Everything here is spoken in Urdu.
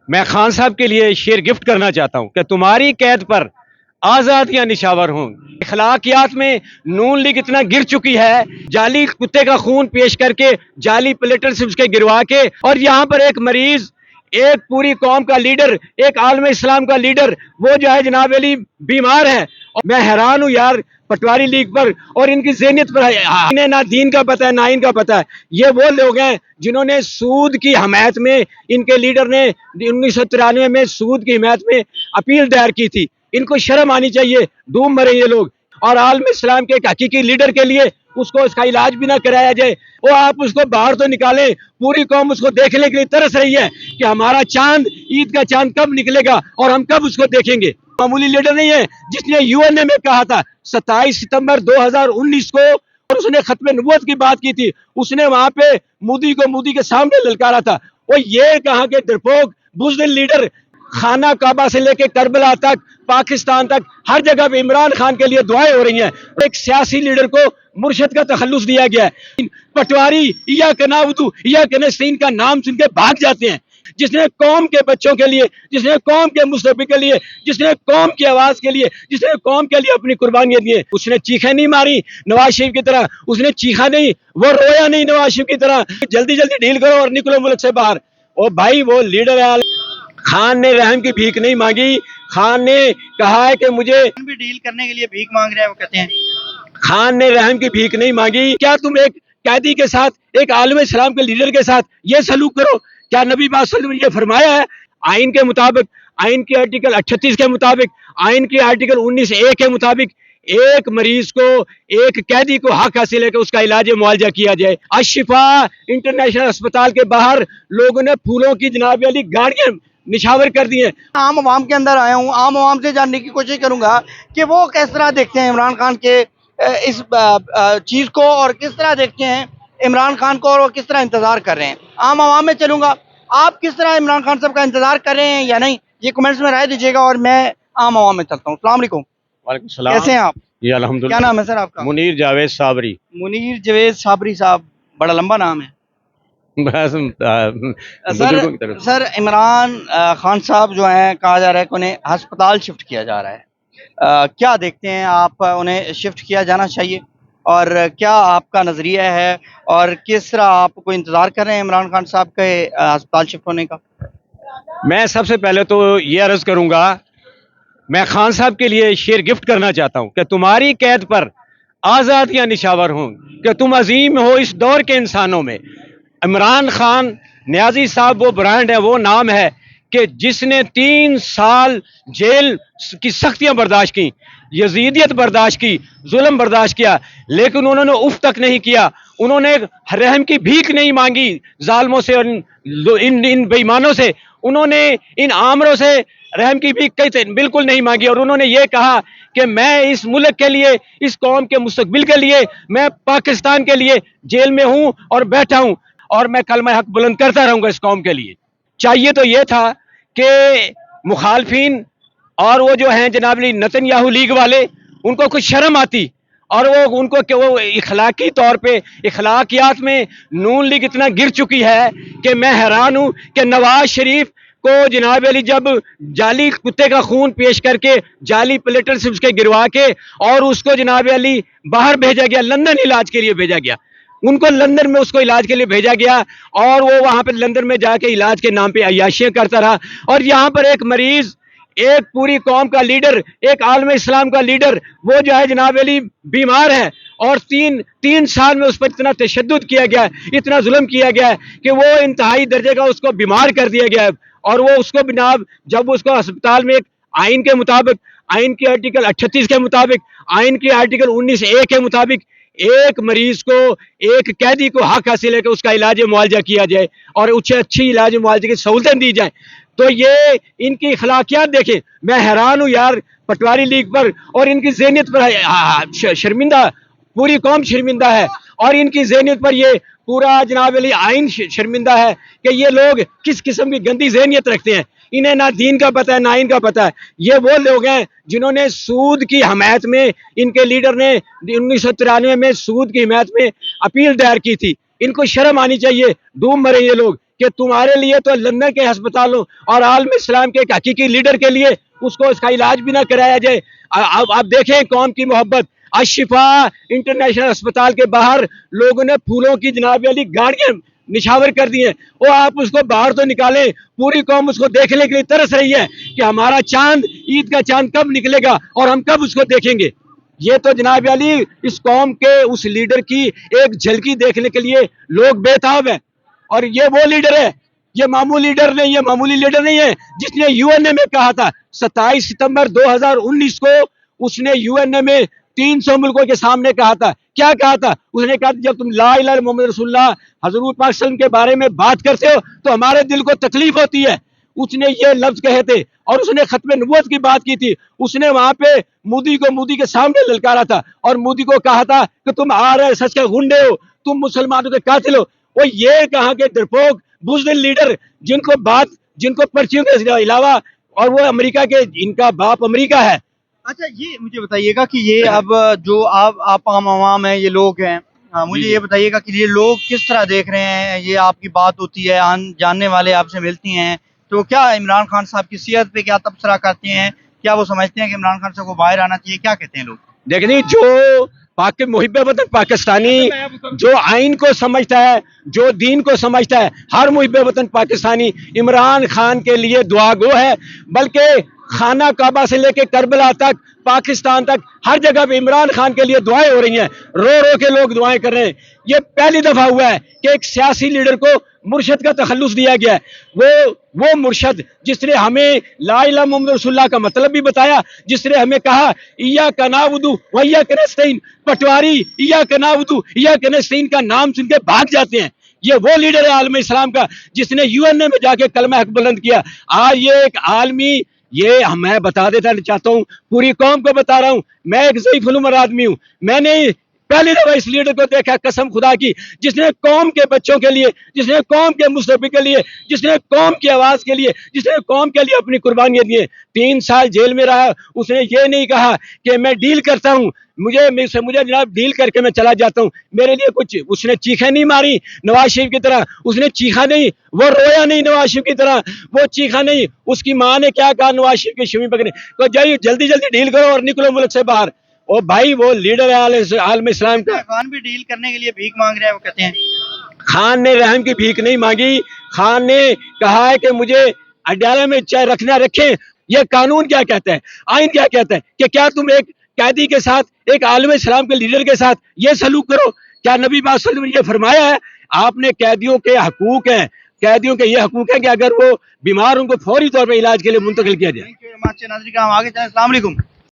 میں خان صاحب کے لیے شعر گفٹ کرنا چاہتا ہوں کہ تمہاری قید پر آزادیاں نشاور ہوں. اخلاقیات میں نون لیگ اتنا گر چکی ہے، جعلی کتے کا خون پیش کر کے، جعلی پلیٹر سے اس کے گروا کے، اور یہاں پر ایک مریض، ایک پوری قوم کا لیڈر، ایک عالم اسلام کا لیڈر، وہ جو ہے جناب علی بیمار ہے. اور میں حیران ہوں یار پٹواری لیگ پر اور ان کی ذہنیت پر. انہیں نہ دین کا پتہ ہے نہ ان کا پتہ ہے. یہ وہ لوگ ہیں جنہوں نے سود کی حمایت میں، ان کے لیڈر نے 1993 میں سود کی حمایت میں اپیل دائر کی تھی. ان کو شرم آنی چاہیے، ڈوب مرے یہ لوگ. اور عالم اسلام کے ایک حقیقی لیڈر کے لیے اس کو اس کا علاج بھی نہ کرایا جائے، وہ آپ اس کو باہر تو نکالیں. پوری قوم اس کو دیکھنے کے لیے ترس رہی ہے کہ ہمارا چاند، عید کا چاند کب نکلے گا اور ہم کب اس کو دیکھیں گے. معمولی لیڈر نہیں ہے جس نے یو این اے میں کہا تھا 27 ستمبر 2019 کو، اور اس نے ختم نبوت کی بات کی تھی. اس نے وہاں پہ مودی کے سامنے للکارا تھا. وہ یہ کہا کہ ڈرپوک بزدل لیڈر، خانہ کعبہ سے لے کے کربلا تک، پاکستان تک، ہر جگہ پہ عمران خان کے لیے دعائیں ہو رہی ہیں. ایک سیاسی لیڈر کو مرشد کا تخلص دیا گیا ہے. پٹواری ایاک نعبد ایاک نستعین کا نام سن کے بھاگ جاتے ہیں. جس نے قوم کے بچوں کے لیے، جس نے قوم کے مستقبل کے لیے، جس نے قوم کی آواز کے لیے، جس نے قوم کے لیے اپنی قربانیاں دی ہیں، اس نے چیخیں نہیں ماری نواز شریف کی طرح. اس نے چیخا نہیں، وہ رویا نہیں نواز شریف کی طرح. جلدی جلدی ڈیل کرو اور نکلو ملک سے باہر. او بھائی وہ لیڈر ہے. خان نے رحم کی بھیک نہیں مانگی. خان نے کہا ہے کہ مجھے بھی ڈیل کرنے کے لیے بھیک مانگ رہے ہیں، وہ کہتے ہیں. خان نے رحم کی بھیک نہیں مانگی. کیا تم ایک قیدی کے ساتھ، ایک عالم اسلام کے لیڈر کے ساتھ یہ سلوک کرو؟ کیا نبی پاک صلی اللہ علیہ وسلم نے یہ فرمایا ہے؟ آئین کے مطابق، آئین کے آرٹیکل 38 کے مطابق، آئین کے آرٹیکل 19(a) کے مطابق ایک مریض کو، ایک قیدی کو حق حاصل ہے کہ اس کا علاج معالجہ کیا جائے. الشفا انٹرنیشنل اسپتال کے باہر لوگوں نے پھولوں کی جناب علی گاڑیاں نشاور کر دی ہیں. عام عوام کے اندر آیا ہوں، عام عوام سے جاننے کی کوشش کروں گا کہ وہ کس طرح دیکھتے ہیں عمران خان کے اس چیز کو، اور کس طرح دیکھتے ہیں عمران خان کو، اور وہ کس طرح انتظار کر رہے ہیں. عام عوام میں چلوں گا، آپ کس طرح عمران خان صاحب کا انتظار کر رہے ہیں یا نہیں، یہ کمنٹس میں رائے دیجیے گا. اور میں عام عوام میں چلتا ہوں. السلام علیکم. وعلیکم السلام. کیسے ہیں آپ؟ جی الحمدللہ. کیا نام ہے سر آپ کا؟ منیر جاوید صابری. منیر جاوید صابری صاحب، بڑا لمبا نام ہے. سر عمران خان صاحب جو ہیں، کہا جا رہا ہے کہ انہیں ہسپتال شفٹ کیا جا رہا ہے. کیا دیکھتے ہیں آپ، انہیں شفٹ کیا جانا چاہیے، اور کیا آپ کا نظریہ ہے، اور کس طرح آپ کو انتظار کر رہے ہیں عمران خان صاحب کے ہسپتال شفٹ ہونے کا؟ میں سب سے پہلے تو یہ عرض کروں گا، میں خان صاحب کے لیے شعر گفٹ کرنا چاہتا ہوں کہ تمہاری قید پر آزادیاں نشاور ہوں، کہ تم عظیم ہو اس دور کے انسانوں میں. عمران خان نیازی صاحب وہ برانڈ ہے، وہ نام ہے کہ جس نے 3 سال جیل کی سختیاں برداشت کی، یزیدیت برداشت کی، ظلم برداشت کیا، لیکن انہوں نے اف تک نہیں کیا. انہوں نے رحم کی بھیک نہیں مانگی ظالموں سے اور ان بے ایمانوں سے. انہوں نے ان آمروں سے رحم کی بھیک بالکل نہیں مانگی، اور انہوں نے یہ کہا کہ میں اس ملک کے لیے، اس قوم کے مستقبل کے لیے، میں پاکستان کے لیے جیل میں ہوں اور بیٹھا ہوں، اور میں کلمہ حق بلند کرتا رہوں گا اس قوم کے لیے. چاہیے تو یہ تھا کہ مخالفین اور وہ جو ہیں جناب علی نتن یاہو لیگ والے، ان کو کچھ شرم آتی، اور وہ ان کو کہ وہ اخلاقی طور پہ، اخلاقیات میں نون لیگ اتنا گر چکی ہے کہ میں حیران ہوں کہ نواز شریف کو جناب علی جب جعلی کتے کا خون پیش کر کے، جعلی پلیٹر سے اس کے گروا کے، اور اس کو جناب علی باہر بھیجا گیا، لندن علاج کے لیے بھیجا گیا. ان کو لندن میں اس کو علاج کے لیے بھیجا گیا، اور وہ وہاں پہ لندن میں جا کے علاج کے نام پہ عیاشیاں کرتا رہا. اور یہاں پر ایک مریض، ایک پوری قوم کا لیڈر، ایک عالم اسلام کا لیڈر، وہ جو ہے جناب علی بیمار ہے، اور تین سال میں اس پر اتنا تشدد کیا گیا ہے، اتنا ظلم کیا گیا ہے کہ وہ انتہائی درجے کا اس کو بیمار کر دیا گیا ہے. اور وہ اس کو جب اس کو ہسپتال میں ایک آئین کے مطابق، آئین کے آرٹیکل 38 کے مطابق، آئین کے آرٹیکل 19(a) کے مطابق ایک مریض کو، ایک قیدی کو حق حاصل ہے کہ اس کا علاج معالجہ کیا جائے، اور اسے اچھی علاج معالجے کی سہولتیں دی جائیں. تو یہ ان کی اخلاقیات دیکھیں. میں حیران ہوں یار پٹواری لیگ پر اور ان کی ذہنیت پر. شرمندہ، پوری قوم شرمندہ ہے، اور ان کی ذہنیت پر یہ پورا جناب علی آئین شرمندہ ہے کہ یہ لوگ کس قسم کی گندی ذہنیت رکھتے ہیں. انہیں نہ دین کا پتہ ہے نہ ان کا پتہ ہے. یہ وہ لوگ ہیں جنہوں نے سود کی حمایت میں، ان کے لیڈر نے 1993 میں سود کی حمایت میں اپیل دائر کی تھی. ان کو شرم آنی چاہیے، ڈوب مرے یہ لوگ. کہ تمہارے لیے تو لندن کے ہسپتالوں اور عالم اسلام کے ایک حقیقی لیڈر کے لیے اس کو اس کا علاج بھی نہ کرایا جائے. اب آپ دیکھیں قوم کی محبت. الشفا انٹرنیشنل ہسپتال کے باہر لوگوں نے پھولوں کی جناب علی گاڑیاں نشاور کر دی ہیں. وہ آپ اس کو باہر تو نکالیں, پوری قوم اس کو دیکھنے کے لیے ترس رہی ہے کہ ہمارا چاند, عید کا چاند کب نکلے گا اور ہم کب اس کو دیکھیں گے. یہ تو جناب علی اس قوم کے اس لیڈر کی ایک جھلکی دیکھنے کے لیے لوگ بےتاب ہیں. اور یہ وہ لیڈر ہے, یہ معمولی لیڈر نہیں, یہ معمولی لیڈر نہیں ہے جس نے یو این اے میں کہا تھا 27 ستمبر 2019 کو اس نے یو این اے میں 300 ملکوں کے سامنے کہا تھا. کیا کہا تھا؟ اس نے کہا جب تم لا الہ الا محمد رسول اللہ حضور پاک صلی اللہ علیہ وسلم کے بارے میں بات کرتے ہو تو ہمارے دل کو تکلیف ہوتی ہے. اس نے یہ لفظ کہے تھے اور اس نے ختم نبوت کی بات کی تھی. اس نے وہاں پہ مودی کے سامنے للکارا تھا اور مودی کو کہا تھا کہ تم RSS کے غنڈے ہو, تم مسلمانوں کے قاتل ہو. وہ یہ کہا کہ ڈرپوک بزدل لیڈر جن کو پرچیوں کے علاوہ, اور وہ امریکہ کے, ان کا باپ امریکہ ہے. اچھا یہ مجھے بتائیے گا کہ یہ اب جو آپ عام عوام ہیں, یہ لوگ ہیں, مجھے یہ بتائیے گا کہ یہ لوگ کس طرح دیکھ رہے ہیں, یہ آپ کی بات ہوتی ہے, جاننے والے آپ سے ملتی ہیں, تو کیا عمران خان صاحب کی صحت پہ کیا تبصرہ کرتے ہیں, کیا وہ سمجھتے ہیں کہ عمران خان صاحب کو باہر آنا چاہیے, کیا کہتے ہیں لوگ؟ دیکھیں جو محب وطن پاکستانی جو آئین کو سمجھتا ہے, جو دین کو سمجھتا ہے, ہر محب وطن پاکستانی عمران خان کے لیے دعا گو ہے. بلکہ خانہ کعبہ سے لے کے کربلا تک, پاکستان تک, ہر جگہ پہ عمران خان کے لیے دعائیں ہو رہی ہیں. رو رو کے لوگ دعائیں کر رہے ہیں. یہ پہلی دفعہ ہوا ہے کہ ایک سیاسی لیڈر کو مرشد کا تخلص دیا گیا ہے. وہ مرشد جس نے ہمیں لا الہ محمد رسول اللہ کا مطلب بھی بتایا, جس نے ہمیں کہا ایاک نعبد و ایاک نستعین, پٹواری ایاک نعبد و ایاک نستعین کا نام سن کے بھاگ جاتے ہیں. یہ وہ لیڈر ہے عالم اسلام کا جس نے یو این اے میں جا کے کلمہ حق بلند کیا. آج یہ ایک عالمی, یہ میں بتا دیتا چاہتا ہوں, پوری قوم کو بتا رہا ہوں, میں ایک ضعیف العمر آدمی ہوں. میں نے پہلی دفعہ اس لیڈر کو دیکھا, قسم خدا کی, جس نے قوم کے بچوں کے لیے, جس نے قوم کے مستقبل کے لیے, جس نے قوم کی آواز کے لیے, جس نے قوم کے لیے اپنی قربانیاں دی. 3 سال جیل میں رہا, اس نے یہ نہیں کہا کہ میں ڈیل کرتا ہوں, مجھے جناب ڈیل کر کے میں چلا جاتا ہوں, میرے لیے کچھ. اس نے چیخیں نہیں ماری نواز شریف کی طرح, اس نے چیخا نہیں, وہ رویا نہیں نواز شریف کی طرح, وہ چیخا نہیں. اس کی ماں نے کیا کہا نواز شریف کی شمی پکڑے تو جائیے جلدی ڈیل کرو اور نکلو ملک سے باہر. او بھائی وہ لیڈر ہے عالم اسلام کا. خان بھی ڈیل کرنے کے لیے بھیک مانگ رہے ہیں, وہ کہتے ہیں. خان نے رحم کی بھیک نہیں مانگی. خان نے کہا ہے کہ مجھے اڈیالہ میں چاہے رکھنا رکھیں. یہ قانون کیا کہتا ہے, آئین کیا کہتا ہے کہ کیا تم ایک قیدی کے ساتھ, ایک عالم اسلام کے لیڈر کے ساتھ یہ سلوک کرو؟ کیا نبی پاک صلی اللہ علیہ وسلم نے یہ فرمایا ہے؟ آپ نے قیدیوں کے حقوق ہیں, قیدیوں کے یہ حقوق ہیں کہ اگر وہ بیمار ان کو فوری طور پہ علاج کے لیے منتقل کیا جائے. ناظرین ہم آگے چلیں. السلام علیکم.